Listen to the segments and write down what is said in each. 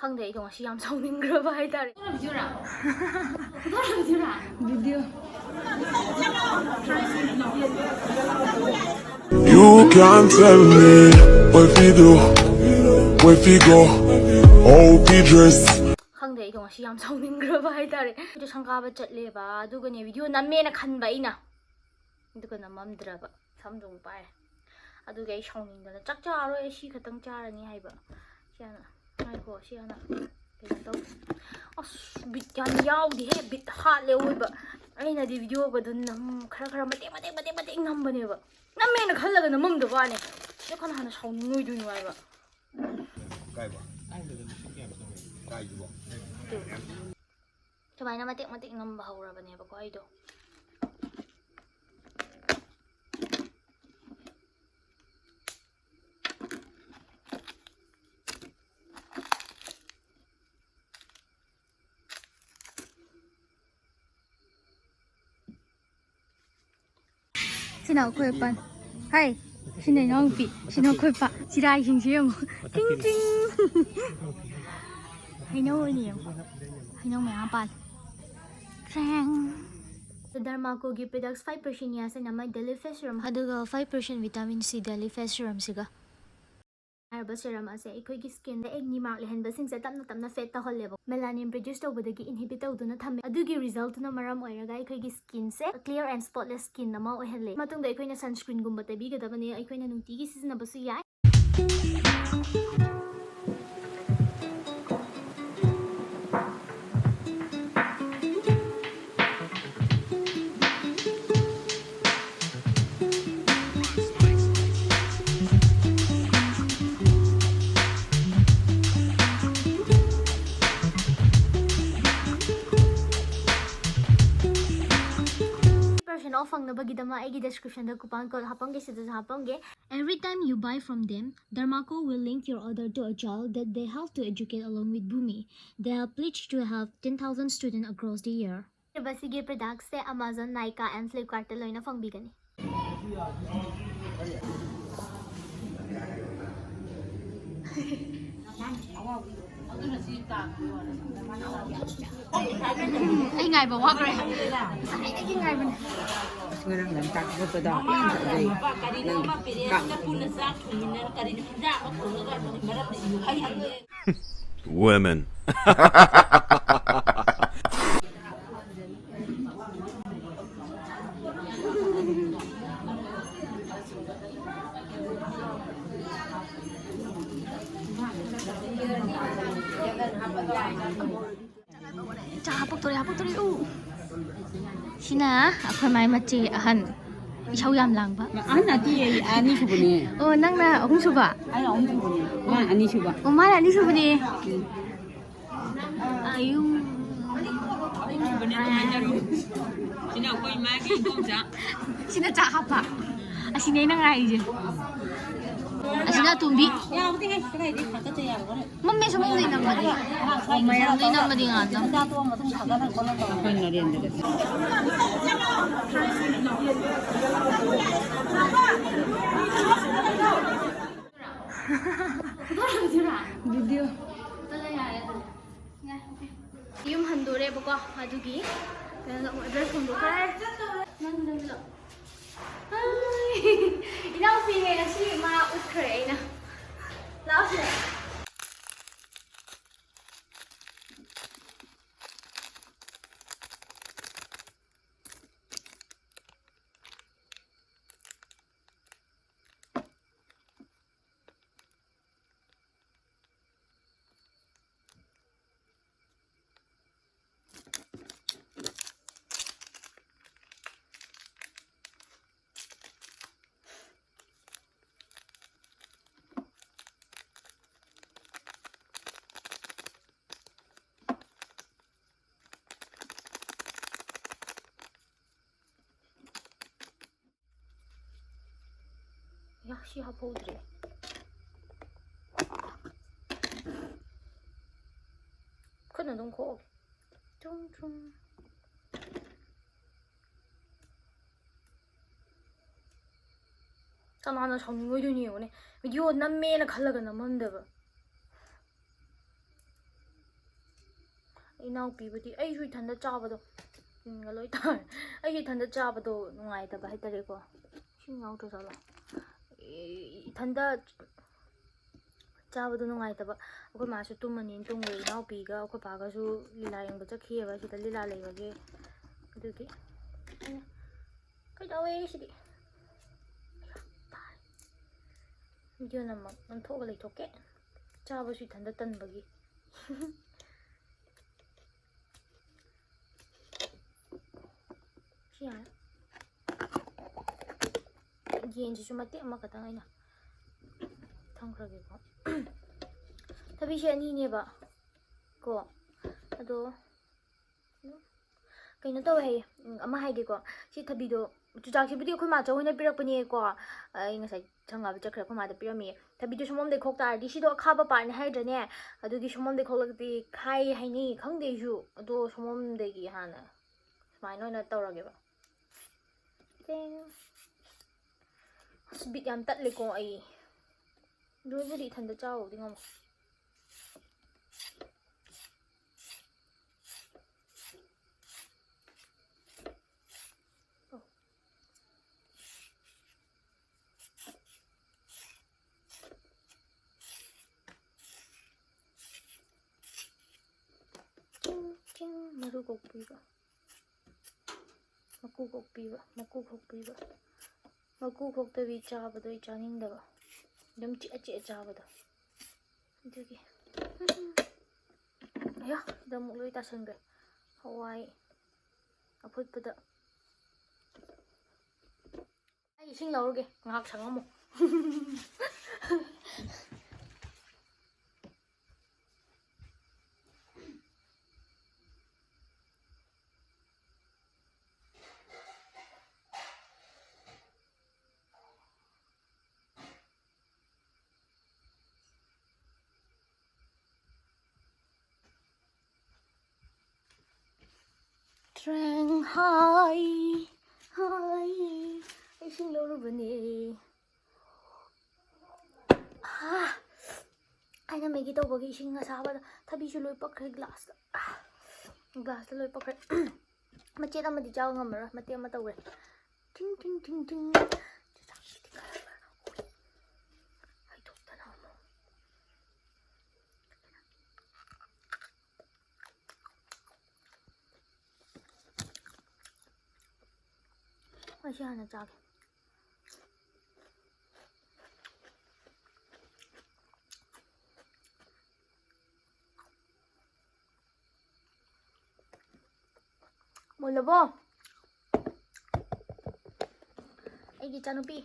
ꯈꯪꯗꯦ ꯑꯩꯗꯣ ꯉꯁꯤ ꯌꯥꯝ ꯁꯥꯎꯅꯤꯡꯈ꯭ꯔꯕ ꯍꯥꯏꯇꯥꯔꯦ. Video. You can't tell me what we do, where we go, how we dress. ꯈꯪꯗꯦ ꯑꯩꯗꯣ ꯉꯁꯤ ꯌꯥꯝ ꯁꯥꯎꯅꯤꯡꯈ꯭ꯔꯕ ꯍꯥꯏꯇꯥꯔꯦ. ꯑꯩꯗꯣ ꯁꯪꯒꯥꯕ ꯆꯠꯂꯦꯕ ꯑꯗꯨꯒꯅꯦ ꯚꯤꯗꯤꯑꯣ ꯅꯝꯃꯦꯅ ꯈꯟꯕ ꯑꯩꯅ. ꯑꯗꯨꯒ ꯅꯝꯃꯝꯗ꯭ꯔꯕ ꯁꯝꯗꯣ ꯄꯥꯏꯔꯦ. ꯑꯗꯨꯒꯤ ꯑꯩ ꯁꯥꯎꯅꯤꯡꯗꯅ ꯆꯥꯛ ꯆꯥꯔꯣꯏ ꯑꯩ ꯁꯤ ꯈꯛꯇꯪ ꯆꯥꯔꯅꯤ ꯍꯥꯏꯕ. ꯁꯤ ꯍꯥꯟꯅ ꯉꯥꯏꯈꯣ ꯁꯤ ꯍꯥꯟꯅ ꯀꯩꯅꯣ ꯇꯧ. ꯑꯁ ꯕꯤꯠ ꯌꯥꯝ ꯌꯥꯎꯗꯦꯍꯦ ꯕꯤꯠ ꯍꯥꯠꯂꯦ ꯑꯣꯏꯕ. ꯑꯩꯅꯗꯤ ꯚꯤꯗꯤꯑꯣꯒꯗꯣ ꯈꯔ ꯃꯇꯦꯛ ꯅꯝꯕꯅꯦꯕ. ꯅꯝꯃꯦꯅ ꯈꯜꯂꯒ ꯅꯝꯃꯝꯗꯕ ꯋꯥꯅꯦ. ꯁꯤ ꯀꯅꯥ ꯍꯥꯟꯅ ꯁꯥꯎꯅꯤꯡꯉꯣꯏꯗꯣꯏꯅꯣ ꯍꯥꯏꯕ. ꯁꯨꯃꯥꯏꯅ ꯃꯇꯦꯛ ꯅꯝꯕ ꯍꯧꯔꯕꯅꯦꯕꯀꯣ ꯑꯩꯗꯣ. Sino Khwai pan. Hai, sino Nongpi, sino Khwai pa. Sirai sing siang. Ting ting. Hai know ni. Hai know mày pan. Trang. The Dermaco give products 5% niacin amide daily face serum. Aduga 5% vitamin C daily face serum siga. Herbal serum ase ꯑꯩꯈꯣꯏꯒꯤ ꯁ꯭ꯀꯤꯟꯗ acne mark ꯂꯩꯍꯟꯕꯁꯤꯡꯁꯦ ꯇꯞꯅ fat ꯇꯧꯍꯜꯂꯦꯕ. ꯃꯦꯂꯥꯅꯤꯟ produce ꯇꯧꯕꯗꯒꯤ ꯏꯟꯍꯤꯕꯤꯠ ꯇꯧꯗꯨꯅ ꯊꯝꯃꯦ. ꯑꯗꯨꯒꯤ ꯔꯤꯖꯜꯇꯨꯅ ꯃꯔꯝ ꯑꯣꯏꯔꯒ ꯑꯩꯈꯣꯏꯒꯤ ꯁ꯭ꯀꯤꯟꯁꯦ clear ꯑꯦꯟড ꯁ꯭ꯄꯣꯠꯂꯦꯁ skin ꯑꯃ ꯑꯣꯏꯍꯜꯂꯦ. ꯃꯇꯨꯡꯗ ꯑꯩꯈꯣꯏꯅ ꯁꯟꯁꯀ꯭ꯔꯤꯟꯒꯨꯝꯕ ꯇꯩꯕꯤꯒꯗꯕꯅꯦ. ꯑꯩꯈꯣꯏꯅ ꯅꯨꯡꯇꯤꯒꯤ ꯁꯤꯖꯤꯟꯅꯕꯁꯨ ꯌꯥꯏ. Off fangnabagidama aigi description da coupon code hapamge sidasa hapamge. Every time you buy from them, Dermaco will link your order to a child that they help to educate along with Bhumi. They have pledged to help 10,000 students across the year. Basige products se Amazon, Nykaa and Flipkart ta loina fangbigani. Ay ngay ba wa kare. Sai da kin ngay ba. Ngang làm tắc với cái đó đây Women. Hapok tori Sina akhoi mai machi ahan isau yam lang ba. Ana ti ani subuni. Oh nang na ahung suba. Ai ahung subuni. Ma ani suba. Oh ma ani suba ni. Ayu. Sina koi ma ki kom cha. Sina cha hapa. Asina nang ai je. Asina tumbi. Ya uti he kai di khata cha ya ko. Mamme samong dei nam madi. Dei nam madi nga ta. Da to ma tum khata na ko na ko na rian de. Video. Yung handure bako adugi. Kaya address ko kay. Nang dalo. Ay. Inaw pinay na si ma ukre na. Laos. 역시 하포드래. 그는 너무 고. 퉁퉁. 하나 정말 눈이 오네. 이거 남매나 갈라가 남는데 봐. 이나ꯎꯄꯤꯕꯨꯗꯤ ꯑꯩꯁꯨ ꯏꯊꯟꯗ ꯆꯥꯕꯗꯣ ꯇꯤꯟꯒ ꯂꯣꯏ ꯇꯥꯔꯦ ꯑꯩꯁꯨ ꯏꯊꯟꯗ ꯆꯥꯕꯗꯣ ꯅꯨꯡꯉꯥꯏꯇꯕ ꯍꯥꯏꯇꯥꯔꯦꯀꯣ ꯏꯁꯤꯡ ꯌꯥꯎꯗ꯭ꯔꯖꯥꯠꯂꯣ ꯏꯊꯟꯗ ꯆꯥꯕꯗꯣ ꯅꯨꯡꯉꯥꯏꯇꯕ ꯑꯩꯈꯣꯏ ꯃꯥꯁꯨ ꯇꯨꯝꯃꯅꯤꯅ ꯇꯨꯝꯈ꯭ꯔꯦ ꯏꯅꯥꯎꯄꯤꯒ ꯑꯩꯈꯣꯏ ꯄꯥꯒꯁꯨ ꯂꯤꯂꯥ ꯌꯦꯡꯕ ꯆꯠꯈꯤꯑꯕ ꯁꯤꯗ ꯂꯤꯂꯥ ꯂꯩꯕꯒꯤ ꯑꯗꯨꯒꯤ ꯑꯩꯅ ꯀꯩꯗꯧꯋꯦ ꯁꯤꯗꯤ ꯚꯤꯗꯤꯑꯣ ꯅꯝꯊꯣꯛꯑꯒ ꯂꯩꯊꯣꯛꯀꯦ ꯆꯥꯕꯁꯨ ꯏꯊꯟꯗ ꯇꯟꯕꯒꯤ ꯁꯤ ꯌꯥꯔꯦ ꯌꯦꯟꯁꯤꯁꯨ ꯃꯇꯦꯛ ꯑꯃꯈꯛꯇꯪ ꯑꯩꯅ ꯊꯝꯈ꯭ꯔꯒꯦꯀꯣ ꯊꯕꯤꯁꯦ ꯑꯅꯤꯅꯦꯕ ꯀꯣ ꯑꯗꯣ ꯀꯩꯅꯣ ꯇꯧꯋꯦ ꯍꯥꯏꯌꯦ ꯑꯃ ꯍꯥꯏꯒꯦꯀꯣ ꯁꯤ ꯊꯕꯤꯗꯣ ꯆꯨꯖꯥꯛꯁꯤꯕꯨꯗꯤ ꯑꯩꯈꯣꯏ ꯃꯥꯆꯧ ꯍꯣꯏꯅ ꯄꯤꯔꯛꯄꯅꯦꯀꯣ ꯑꯩ ꯉꯁꯥꯏ ꯁꯪꯒꯥꯕ ꯆꯠꯈ꯭ꯔꯦ ꯑꯩꯈꯣꯏ ꯃꯥꯗ ꯄꯤꯔꯝꯃꯦ ꯊꯕꯤꯗꯣ ꯁꯣꯝꯂꯣꯝꯗꯩ ꯈꯣꯛ ꯇꯥꯔꯗꯤ ꯁꯤꯗꯣ ꯑꯈꯥꯕ ꯄꯥꯔꯠꯅꯦ ꯍꯥꯏꯗ꯭ꯔꯅꯦ ꯑꯗꯨꯒꯤ ꯁꯣꯝꯂꯣꯝꯗꯩ ꯈꯣꯛꯂꯒꯗꯤ ꯈꯥꯏ ꯍꯥꯏꯅꯩ ꯈꯪꯗꯦ ꯑꯩꯁꯨ ꯑꯗꯣ ꯁꯣꯝꯂꯣꯝꯗꯒꯤ ꯍꯥꯟꯅ ꯁꯨꯃꯥꯏꯅ ꯑꯣꯏꯅ ꯇꯧꯔꯒꯦꯕ ꯑꯁ ꯕꯤꯠ ꯌꯥꯝ ꯇꯠꯂꯦꯀꯣ ꯑꯩ ꯂꯣꯏꯕꯨꯗꯤ ꯏꯊꯟꯗ ꯆꯥꯎꯕꯗꯤ ꯉꯝꯃꯣ ꯃꯔꯨ ꯀꯣꯛꯄꯤꯕ ꯃꯀꯨ ꯀꯣꯛꯄꯤꯕ ꯃꯀꯨ ꯈꯣꯛꯄꯤꯕ ꯃꯀꯨ ꯈꯣꯛꯇꯕꯤ ꯆꯥꯕꯗꯣ ꯑꯩ ꯆꯥꯅꯤꯡꯗꯕ ꯑꯗꯨꯝ ꯆꯤꯛꯑ ꯆꯤꯛꯑ ꯆꯥꯕꯗꯣ ꯑꯗꯨꯒꯤ ꯑꯌꯥ ꯁꯤꯗ ꯑꯃꯨꯛ ꯂꯣꯏ ꯇꯥꯁꯟꯈ꯭ꯔꯦ ꯍꯋꯥꯏ ꯑꯐꯨꯠꯄꯗ ꯑꯩ ꯏꯁꯤꯡ ꯂꯧꯔꯨꯒꯦ ꯉꯥꯏꯍꯥꯛ ꯁꯪꯉꯝꯃꯨ Trang hai hai isin lorubane aina megi tawbagi ising asabada thabisu loi pakre glass loi pakre machet amadi chaw ngamara mate ama tawre ting ting ting ting Masih hana chage Molabo Aigi chanupi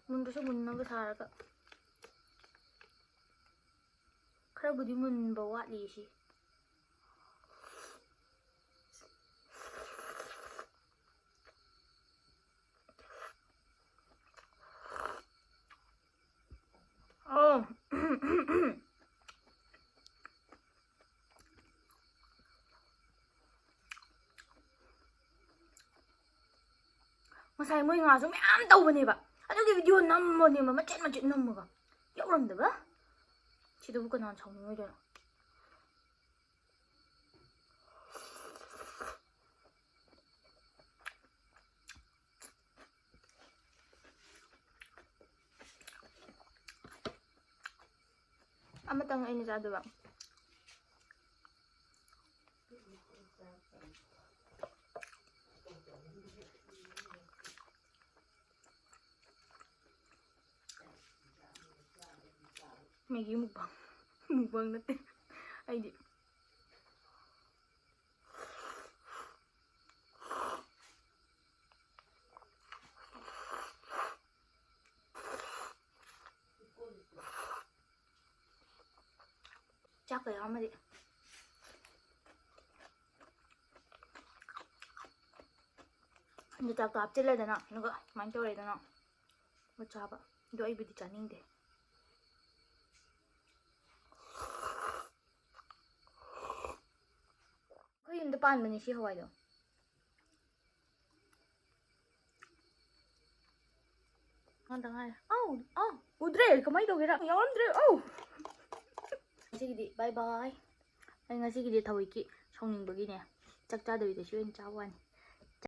Mundusu munnaga tharaga Kharabudi munba watli si Oh Masai moi nga so meyam tawbaneba adugi video nammone machet machet nammaga yauramdaba sidabu kana chawningoidona amatang aina chadaba Maggie mukbang mukbang natin ay di chắc kaya ama di hindi tap chila dana naga mancho re dana machaba do ay bidi chaning de Yung depan ba ni si Khwai do? Ang tangay. Oh, udre, kamay daw gira. Yawan dre. Oh. ꯉꯁꯤꯒꯤꯗꯤ ꯕꯥꯏ ꯕꯥꯏ ꯑꯩ ꯉꯁꯤꯒꯤꯗꯤ ꯊꯋꯣꯏꯀꯤ ꯁꯥꯎꯅꯤꯡꯕꯒꯤꯅꯦ ꯆꯥꯛ ꯆꯥꯗꯕꯤꯗ ꯁꯤ ꯑꯣꯏꯅ ꯆꯥꯕ ꯋꯥꯅꯤ